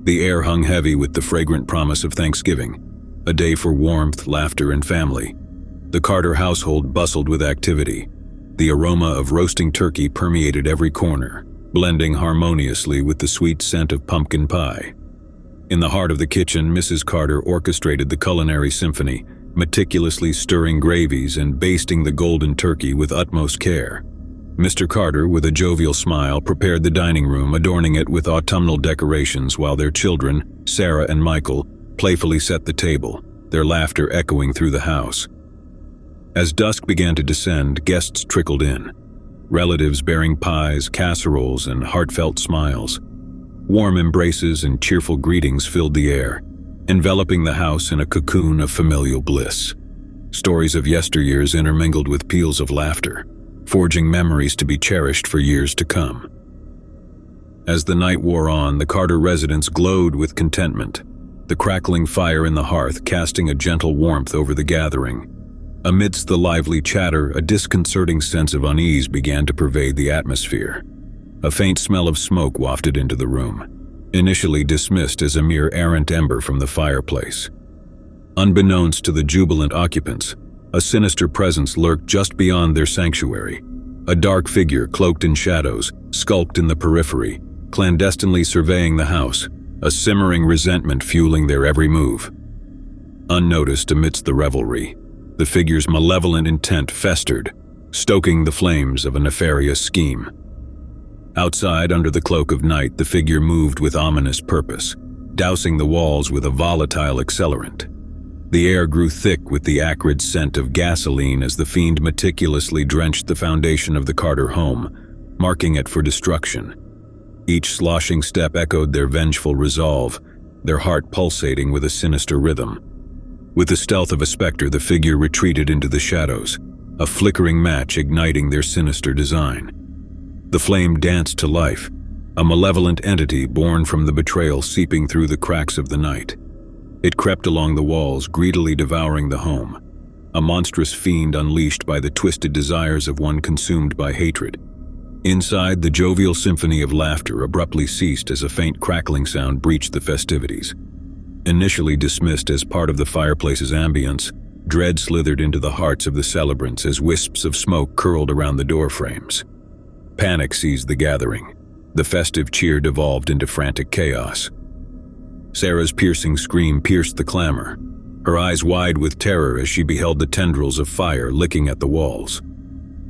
The air hung heavy with the fragrant promise of Thanksgiving, a day for warmth, laughter, and family. The Carter household bustled with activity. The aroma of roasting turkey permeated every corner, blending harmoniously with the sweet scent of pumpkin pie. In the heart of the kitchen, Mrs. Carter orchestrated the culinary symphony, meticulously stirring gravies and basting the golden turkey with utmost care. Mr. Carter, with a jovial smile, prepared the dining room, adorning it with autumnal decorations, while their children, Sarah and Michael, playfully set the table, their laughter echoing through the house. As dusk began to descend, guests trickled in, relatives bearing pies, casseroles, and heartfelt smiles. Warm embraces and cheerful greetings filled the air, enveloping the house in a cocoon of familial bliss. Stories of yesteryears intermingled with peals of laughter, forging memories to be cherished for years to come. As the night wore on, the Carter residence glowed with contentment, the crackling fire in the hearth casting a gentle warmth over the gathering. Amidst the lively chatter, a disconcerting sense of unease began to pervade the atmosphere. A faint smell of smoke wafted into the room, initially dismissed as a mere errant ember from the fireplace. Unbeknownst to the jubilant occupants, a sinister presence lurked just beyond their sanctuary. A dark figure, cloaked in shadows, skulked in the periphery, clandestinely surveying the house, a simmering resentment fueling their every move. Unnoticed amidst the revelry, the figure's malevolent intent festered, stoking the flames of a nefarious scheme. Outside, under the cloak of night, the figure moved with ominous purpose, dousing the walls with a volatile accelerant. The air grew thick with the acrid scent of gasoline as the fiend meticulously drenched the foundation of the Carter home, marking it for destruction. Each sloshing step echoed their vengeful resolve, their heart pulsating with a sinister rhythm. With the stealth of a specter, the figure retreated into the shadows, a flickering match igniting their sinister design. The flame danced to life, a malevolent entity born from the betrayal seeping through the cracks of the night. It crept along the walls, greedily devouring the home, a monstrous fiend unleashed by the twisted desires of one consumed by hatred. Inside, the jovial symphony of laughter abruptly ceased as a faint crackling sound breached the festivities. Initially dismissed as part of the fireplace's ambience, dread slithered into the hearts of the celebrants as wisps of smoke curled around the doorframes. Panic seized the gathering. The festive cheer devolved into frantic chaos. Sarah's piercing scream pierced the clamor, her eyes wide with terror as she beheld the tendrils of fire licking at the walls.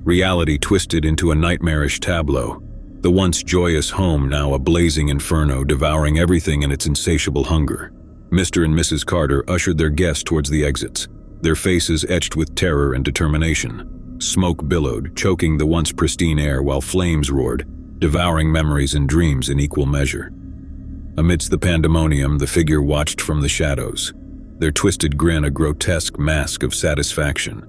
Reality twisted into a nightmarish tableau, the once joyous home now a blazing inferno devouring everything in its insatiable hunger. Mr. and Mrs. Carter ushered their guests towards the exits, their faces etched with terror and determination. Smoke billowed, choking the once pristine air, while flames roared, devouring memories and dreams in equal measure. Amidst the pandemonium, the figure watched from the shadows, their twisted grin a grotesque mask of satisfaction.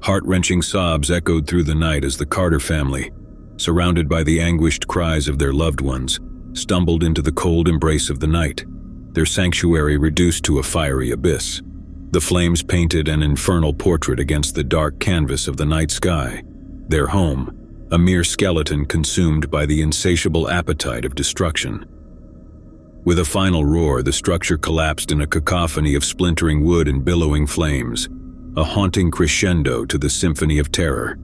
Heart-wrenching sobs echoed through the night as the Carter family, surrounded by the anguished cries of their loved ones, stumbled into the cold embrace of the night, their sanctuary reduced to a fiery abyss. The flames painted an infernal portrait against the dark canvas of the night sky. Their home, a mere skeleton consumed by the insatiable appetite of destruction. With a final roar, the structure collapsed in a cacophony of splintering wood and billowing flames, a haunting crescendo to the symphony of terror.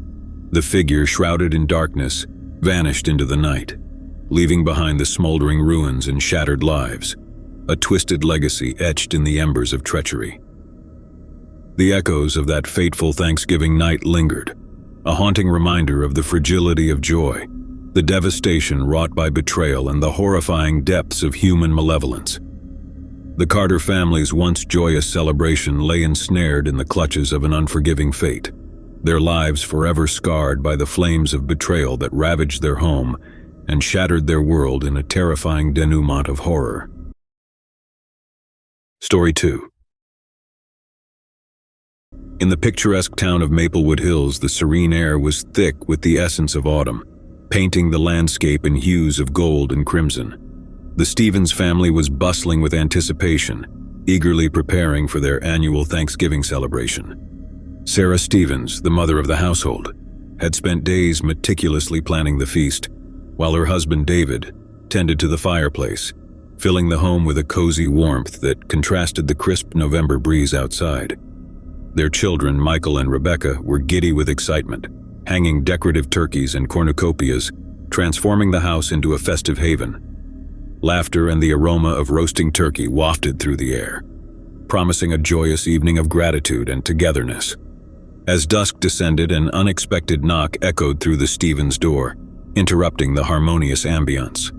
The figure, shrouded in darkness, vanished into the night, leaving behind the smoldering ruins and shattered lives, a twisted legacy etched in the embers of treachery. The echoes of that fateful Thanksgiving night lingered, a haunting reminder of the fragility of joy, the devastation wrought by betrayal, and the horrifying depths of human malevolence. The Carter family's once joyous celebration lay ensnared in the clutches of an unforgiving fate, their lives forever scarred by the flames of betrayal that ravaged their home and shattered their world in a terrifying denouement of horror. Story 2. In the picturesque town of Maplewood Hills, the serene air was thick with the essence of autumn, painting the landscape in hues of gold and crimson. The Stevens family was bustling with anticipation, eagerly preparing for their annual Thanksgiving celebration. Sarah Stevens, the mother of the household, had spent days meticulously planning the feast, while her husband David tended to the fireplace, filling the home with a cozy warmth that contrasted the crisp November breeze outside. Their children, Michael and Rebecca, were giddy with excitement, hanging decorative turkeys and cornucopias, transforming the house into a festive haven. Laughter and the aroma of roasting turkey wafted through the air, promising a joyous evening of gratitude and togetherness. As dusk descended, an unexpected knock echoed through the Stevens door, interrupting the harmonious ambience.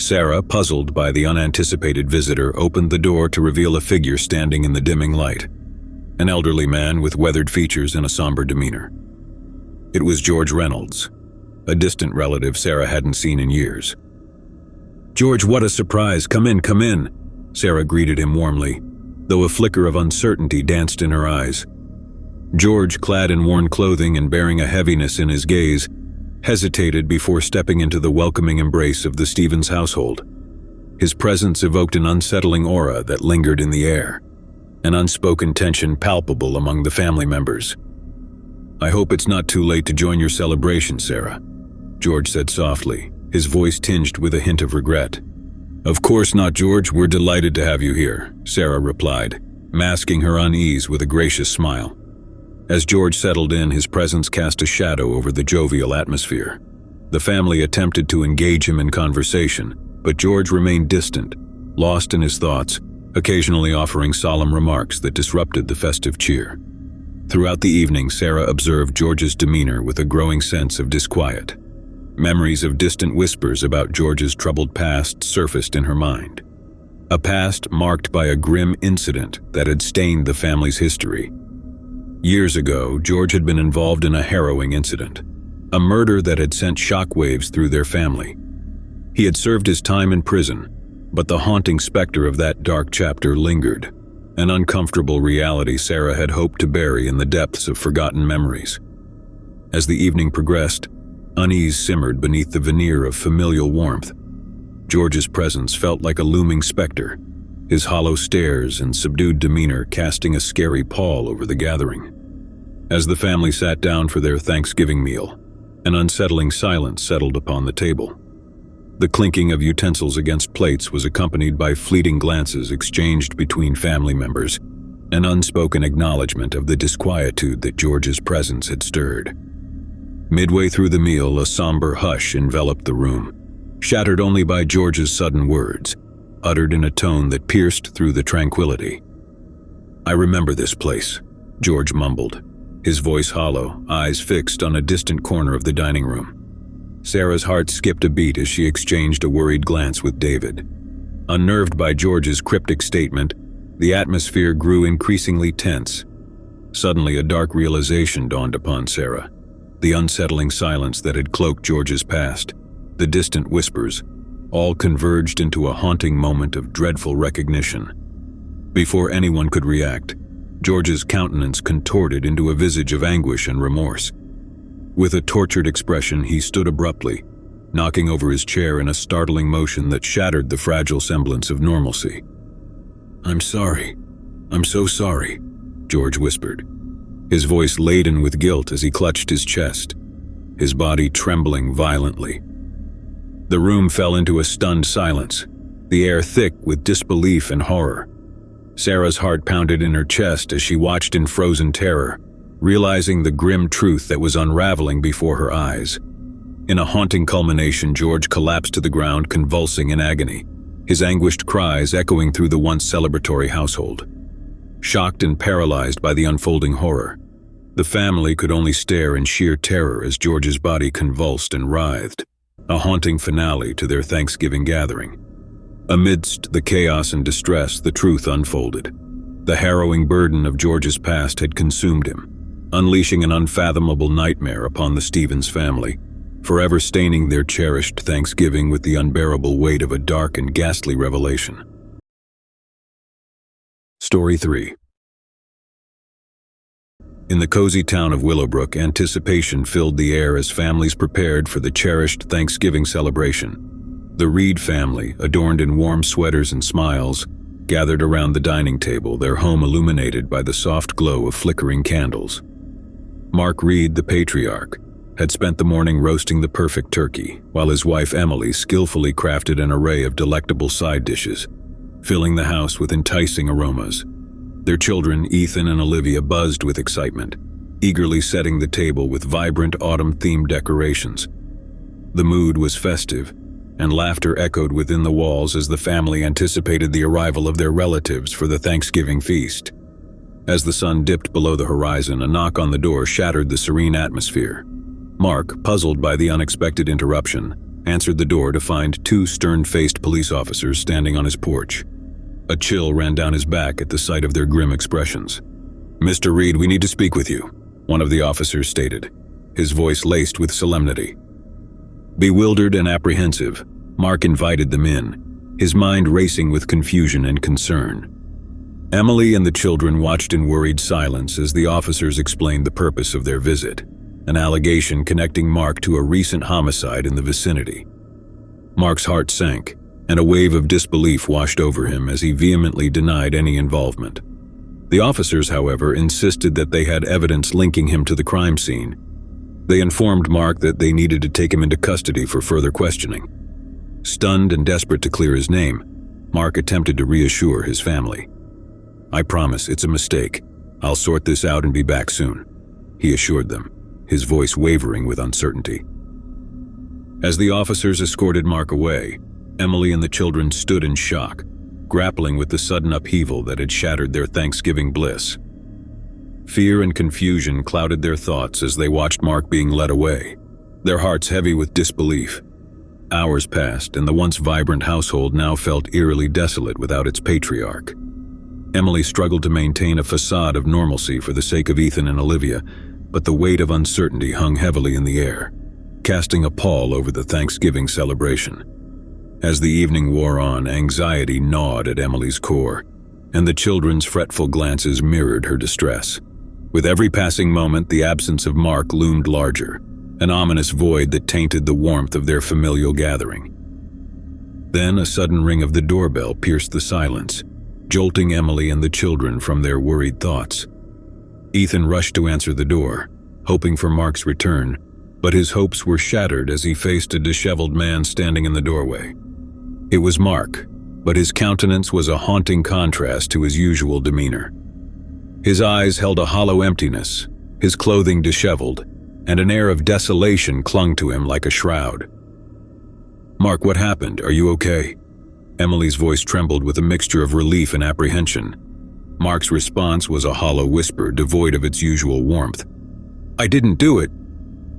Sarah, puzzled by the unanticipated visitor, opened the door to reveal a figure standing in the dimming light, an elderly man with weathered features and a somber demeanor. It was George Reynolds, a distant relative Sarah hadn't seen in years. "George, what a surprise! Come in, come in!" Sarah greeted him warmly, though a flicker of uncertainty danced in her eyes. George, clad in worn clothing and bearing a heaviness in his gaze, hesitated before stepping into the welcoming embrace of the Stevens household. His presence evoked an unsettling aura that lingered in the air, an unspoken tension palpable among the family members. "I hope it's not too late to join your celebration, Sarah," George said softly, his voice tinged with a hint of regret. "Of course not, George. We're delighted to have you here," Sarah replied, masking her unease with a gracious smile. As George settled in, his presence cast a shadow over the jovial atmosphere. The family attempted to engage him in conversation, but George remained distant, lost in his thoughts, occasionally offering solemn remarks that disrupted the festive cheer. Throughout the evening, Sarah observed George's demeanor with a growing sense of disquiet. Memories of distant whispers about George's troubled past surfaced in her mind. A past marked by a grim incident that had stained the family's history. Years ago, George had been involved in a harrowing incident, a murder that had sent shockwaves through their family. He had served his time in prison, but the haunting specter of that dark chapter lingered, an uncomfortable reality Sarah had hoped to bury in the depths of forgotten memories. As the evening progressed, unease simmered beneath the veneer of familial warmth. George's presence felt like a looming specter, his hollow stares and subdued demeanor casting a scary pall over the gathering. As the family sat down for their Thanksgiving meal, an unsettling silence settled upon the table. The clinking of utensils against plates was accompanied by fleeting glances exchanged between family members, an unspoken acknowledgement of the disquietude that George's presence had stirred. Midway through the meal, a somber hush enveloped the room, shattered only by George's sudden words, uttered in a tone that pierced through the tranquility. "I remember this place," George mumbled, his voice hollow, eyes fixed on a distant corner of the dining room. Sarah's heart skipped a beat as she exchanged a worried glance with David. Unnerved by George's cryptic statement, the atmosphere grew increasingly tense. Suddenly, a dark realization dawned upon Sarah. The unsettling silence that had cloaked George's past, the distant whispers, all converged into a haunting moment of dreadful recognition. Before anyone could react, George's countenance contorted into a visage of anguish and remorse. With a tortured expression, he stood abruptly, knocking over his chair in a startling motion that shattered the fragile semblance of normalcy. "I'm sorry. I'm so sorry," George whispered, his voice laden with guilt as he clutched his chest, his body trembling violently. The room fell into a stunned silence, the air thick with disbelief and horror. Sarah's heart pounded in her chest as she watched in frozen terror, realizing the grim truth that was unraveling before her eyes. In a haunting culmination, George collapsed to the ground, convulsing in agony, his anguished cries echoing through the once celebratory household. Shocked and paralyzed by the unfolding horror, the family could only stare in sheer terror as George's body convulsed and writhed, a haunting finale to their Thanksgiving gathering. Amidst the chaos and distress, the truth unfolded. The harrowing burden of George's past had consumed him, unleashing an unfathomable nightmare upon the Stevens family, forever staining their cherished Thanksgiving with the unbearable weight of a dark and ghastly revelation. Story 3. In the cozy town of Willowbrook, anticipation filled the air as families prepared for the cherished Thanksgiving celebration. The Reed family, adorned in warm sweaters and smiles, gathered around the dining table, their home illuminated by the soft glow of flickering candles. Mark Reed, the patriarch, had spent the morning roasting the perfect turkey, while his wife Emily skillfully crafted an array of delectable side dishes, filling the house with enticing aromas. Their children, Ethan and Olivia, buzzed with excitement, eagerly setting the table with vibrant autumn-themed decorations. The mood was festive, and laughter echoed within the walls as the family anticipated the arrival of their relatives for the Thanksgiving feast. As the sun dipped below the horizon, a knock on the door shattered the serene atmosphere. Mark, puzzled by the unexpected interruption, answered the door to find two stern-faced police officers standing on his porch. A chill ran down his back at the sight of their grim expressions. "Mr. Reed, we need to speak with you," one of the officers stated, his voice laced with solemnity. Bewildered and apprehensive, Mark invited them in, his mind racing with confusion and concern. Emily and the children watched in worried silence as the officers explained the purpose of their visit, an allegation connecting Mark to a recent homicide in the vicinity. Mark's heart sank, and a wave of disbelief washed over him as he vehemently denied any involvement. The officers, however, insisted that they had evidence linking him to the crime scene. They informed Mark that they needed to take him into custody for further questioning. Stunned and desperate to clear his name, Mark attempted to reassure his family. "I promise, it's a mistake. I'll sort this out and be back soon," he assured them, his voice wavering with uncertainty. As the officers escorted Mark away, Emily and the children stood in shock, grappling with the sudden upheaval that had shattered their Thanksgiving bliss. Fear and confusion clouded their thoughts as they watched Mark being led away, their hearts heavy with disbelief. Hours passed, and the once vibrant household now felt eerily desolate without its patriarch. Emily struggled to maintain a facade of normalcy for the sake of Ethan and Olivia, but the weight of uncertainty hung heavily in the air, casting a pall over the Thanksgiving celebration. As the evening wore on, anxiety gnawed at Emily's core, and the children's fretful glances mirrored her distress. With every passing moment, the absence of Mark loomed larger, an ominous void that tainted the warmth of their familial gathering. Then a sudden ring of the doorbell pierced the silence, jolting Emily and the children from their worried thoughts. Ethan rushed to answer the door, hoping for Mark's return, but his hopes were shattered as he faced a disheveled man standing in the doorway. It was Mark, but his countenance was a haunting contrast to his usual demeanor. His eyes held a hollow emptiness, his clothing disheveled, and an air of desolation clung to him like a shroud. "Mark, what happened? Are you okay?" Emily's voice trembled with a mixture of relief and apprehension. Mark's response was a hollow whisper devoid of its usual warmth. "I didn't do it.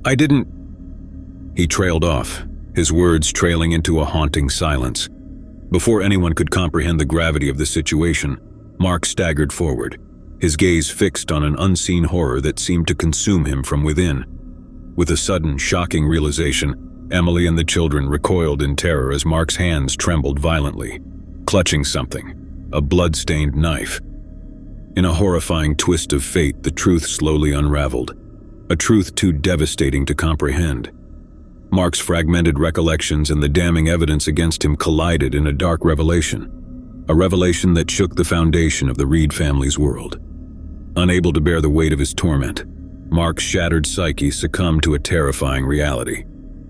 I didn't—" He trailed off, his words trailing into a haunting silence. Before anyone could comprehend the gravity of the situation, Mark staggered forward, his gaze fixed on an unseen horror that seemed to consume him from within. With a sudden, shocking realization, Emily and the children recoiled in terror as Mark's hands trembled violently, clutching something, a blood-stained knife. In a horrifying twist of fate, the truth slowly unraveled, a truth too devastating to comprehend. Mark's fragmented recollections and the damning evidence against him collided in a dark revelation, a revelation that shook the foundation of the Reed family's world. Unable to bear the weight of his torment, Mark's shattered psyche succumbed to a terrifying reality.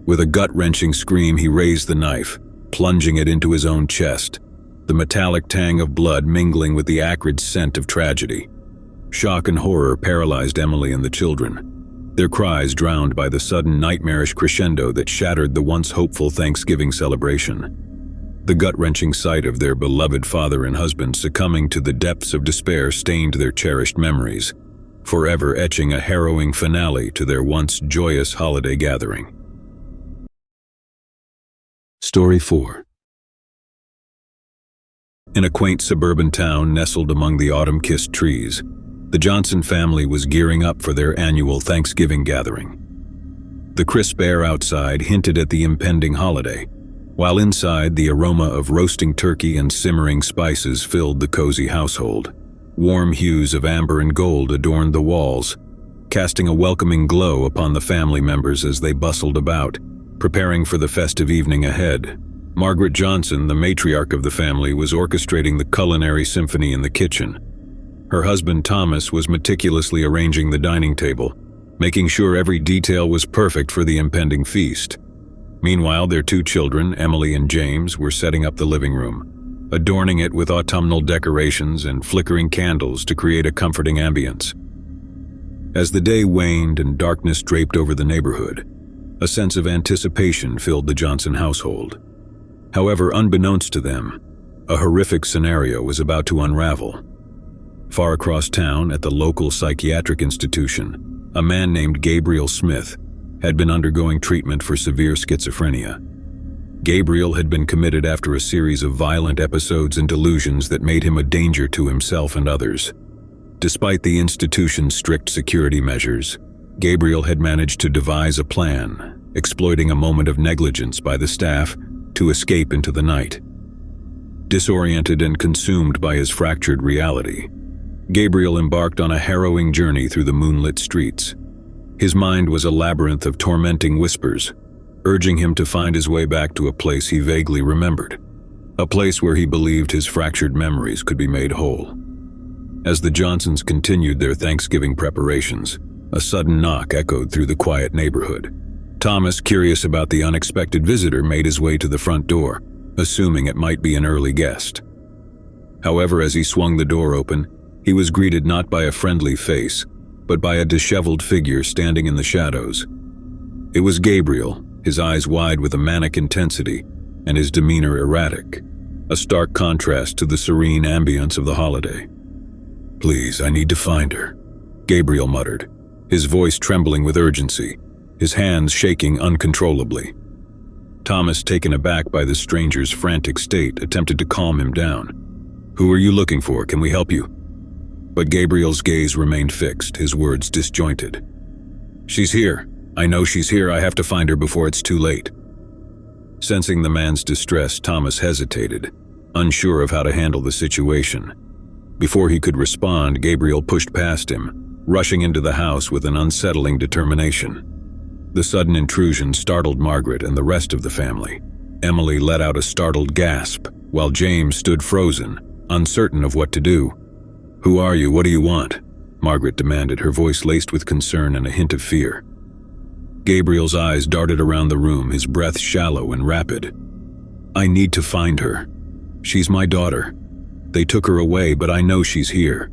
With a gut-wrenching scream, he raised the knife, plunging it into his own chest, the metallic tang of blood mingling with the acrid scent of tragedy. Shock and horror paralyzed Emily and the children, their cries drowned by the sudden nightmarish crescendo that shattered the once hopeful Thanksgiving celebration. The gut-wrenching sight of their beloved father and husband succumbing to the depths of despair stained their cherished memories, forever etching a harrowing finale to their once joyous holiday gathering. Story 4. In a quaint suburban town nestled among the autumn-kissed trees, the Johnson family was gearing up for their annual Thanksgiving gathering. The crisp air outside hinted at the impending holiday, while inside the aroma of roasting turkey and simmering spices filled the cozy household. Warm hues of amber and gold adorned the walls, casting a welcoming glow upon the family members as they bustled about, preparing for the festive evening ahead. Margaret Johnson, the matriarch of the family, was orchestrating the culinary symphony in the kitchen. Her husband Thomas was meticulously arranging the dining table, making sure every detail was perfect for the impending feast. Meanwhile, their two children, Emily and James, were setting up the living room, adorning it with autumnal decorations and flickering candles to create a comforting ambience. As the day waned and darkness draped over the neighborhood, a sense of anticipation filled the Johnson household. However, unbeknownst to them, a horrific scenario was about to unravel. Far across town, at the local psychiatric institution, a man named Gabriel Smith had been undergoing treatment for severe schizophrenia. Gabriel had been committed after a series of violent episodes and delusions that made him a danger to himself and others. Despite the institution's strict security measures, Gabriel had managed to devise a plan, exploiting a moment of negligence by the staff to escape into the night. Disoriented and consumed by his fractured reality, Gabriel embarked on a harrowing journey through the moonlit streets. His mind was a labyrinth of tormenting whispers, urging him to find his way back to a place he vaguely remembered, a place where he believed his fractured memories could be made whole. As the Johnsons continued their Thanksgiving preparations, a sudden knock echoed through the quiet neighborhood. Thomas, curious about the unexpected visitor, made his way to the front door, assuming it might be an early guest. However, as he swung the door open, he was greeted not by a friendly face, but by a disheveled figure standing in the shadows. It was Gabriel, his eyes wide with a manic intensity, and his demeanor erratic, a stark contrast to the serene ambience of the holiday. "Please, I need to find her," Gabriel muttered, his voice trembling with urgency, his hands shaking uncontrollably. Thomas, taken aback by the stranger's frantic state, attempted to calm him down. "Who are you looking for? Can we help you?" But Gabriel's gaze remained fixed, his words disjointed. "She's here. I know she's here. I have to find her before it's too late." Sensing the man's distress, Thomas hesitated, unsure of how to handle the situation. Before he could respond, Gabriel pushed past him, rushing into the house with an unsettling determination. The sudden intrusion startled Margaret and the rest of the family. Emily let out a startled gasp, while James stood frozen, uncertain of what to do. "Who are you? What do you want?" Margaret demanded, her voice laced with concern and a hint of fear. Gabriel's eyes darted around the room, his breath shallow and rapid. "I need to find her. She's my daughter. They took her away, but I know she's here."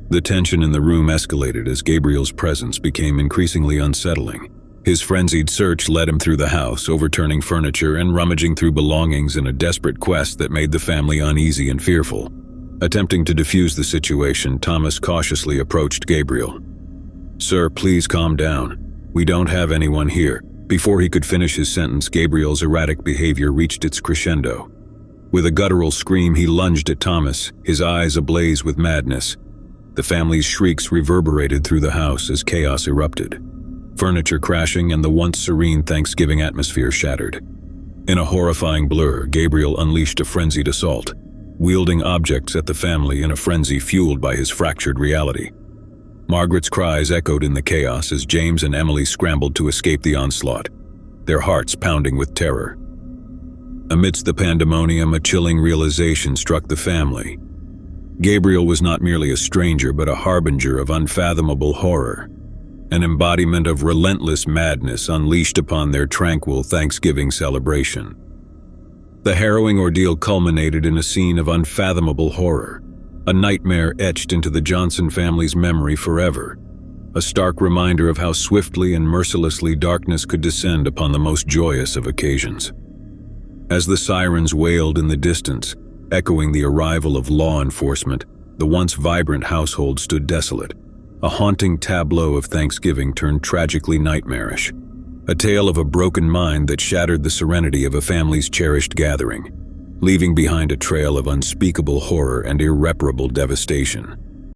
The tension in the room escalated as Gabriel's presence became increasingly unsettling. His frenzied search led him through the house, overturning furniture and rummaging through belongings in a desperate quest that made the family uneasy and fearful. Attempting to defuse the situation, Thomas cautiously approached Gabriel. "Sir, please calm down. We don't have anyone here." Before he could finish his sentence, Gabriel's erratic behavior reached its crescendo. With a guttural scream, he lunged at Thomas, his eyes ablaze with madness. The family's shrieks reverberated through the house as chaos erupted. Furniture crashing and the once serene Thanksgiving atmosphere shattered. In a horrifying blur, Gabriel unleashed a frenzied assault, wielding objects at the family in a frenzy fueled by his fractured reality. Margaret's cries echoed in the chaos as James and Emily scrambled to escape the onslaught, their hearts pounding with terror. Amidst the pandemonium, a chilling realization struck the family. Gabriel was not merely a stranger, but a harbinger of unfathomable horror, an embodiment of relentless madness unleashed upon their tranquil Thanksgiving celebration. The harrowing ordeal culminated in a scene of unfathomable horror, a nightmare etched into the Johnson family's memory forever, a stark reminder of how swiftly and mercilessly darkness could descend upon the most joyous of occasions. As the sirens wailed in the distance, echoing the arrival of law enforcement, the once vibrant household stood desolate, a haunting tableau of Thanksgiving turned tragically nightmarish, a tale of a broken mind that shattered the serenity of a family's cherished gathering, leaving behind a trail of unspeakable horror and irreparable devastation.